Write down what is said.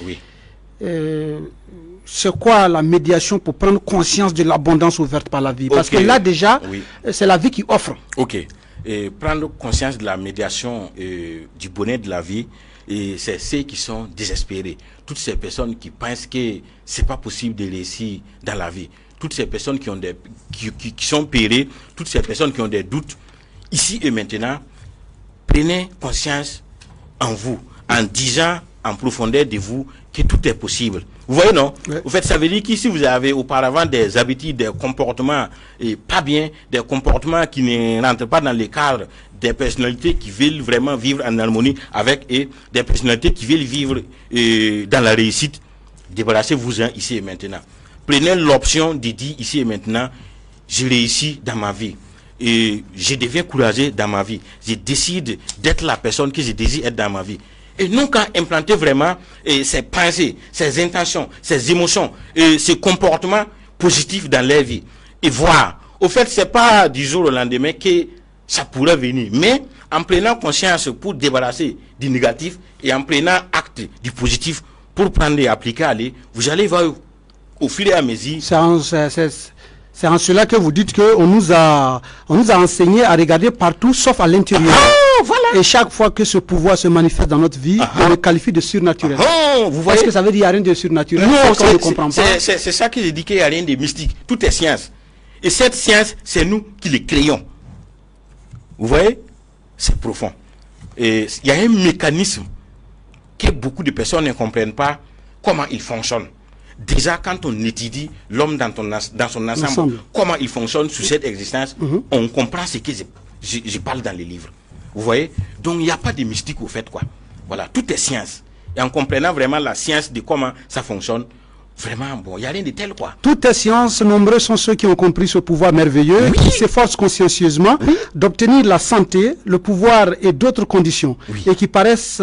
Oui. C'est quoi la médiation pour prendre conscience de l'abondance ouverte par la vie? Parce que là déjà, c'est la vie qui offre. Ok. Et prendre conscience de la médiation du bonheur de la vie, et c'est ceux qui sont désespérés. Toutes ces personnes qui pensent que c'est pas possible de réussir dans la vie. Toutes ces personnes qui ont qui sont pérées, toutes ces personnes qui ont des doutes, ici et maintenant, prenez conscience en vous, en disant en profondeur de vous que tout est possible. Vous voyez, non? Ouais. En fait, ça veut dire qu'ici, vous avez auparavant des habitudes, des comportements pas bien, des comportements qui ne rentrent pas dans le cadre des personnalités qui veulent vraiment vivre en harmonie avec et des personnalités qui veulent vivre dans la réussite. Débarrassez-vous-en ici et maintenant. Prenez l'option de dire ici et maintenant, je réussis dans ma vie. Et je deviens courageux dans ma vie. Je décide d'être la personne que je désire être dans ma vie. Et non qu'à implanter vraiment ses pensées, ses intentions, ses émotions, ses comportements positifs dans leur vie. Et voir. Au fait, c'est pas du jour au lendemain que ça pourrait venir. Mais en prenant conscience pour débarrasser du négatif et en prenant acte du positif pour prendre et appliquer, aller, vous allez voir au fil et à mesure. C'est en cela que vous dites qu'on nous a enseigné à regarder partout sauf à l'intérieur. Voilà. Et chaque fois que ce pouvoir se manifeste dans notre vie, on le qualifie de surnaturel. Vous voyez ce que ça veut dire qu'il n'y a rien de surnaturel? Non, c'est ça que je dis qu'il n'y a rien de mystique. Tout est science. Et cette science, c'est nous qui le créons. Vous voyez? C'est profond. Et il y a un mécanisme que beaucoup de personnes ne comprennent pas comment il fonctionne. Déjà, quand on étudie l'homme dans son ensemble, comment il fonctionne sous cette existence, on comprend ce que je parle dans les livres. Vous voyez? Donc, il n'y a pas de mystique au fait, quoi. Voilà, tout est science. Et en comprenant vraiment la science de comment ça fonctionne, vraiment, bon, il n'y a rien de tel, quoi. Tout est science. Nombreux sont ceux qui ont compris ce pouvoir merveilleux, qui s'efforcent consciencieusement d'obtenir la santé, le pouvoir et d'autres conditions, et qui paraissent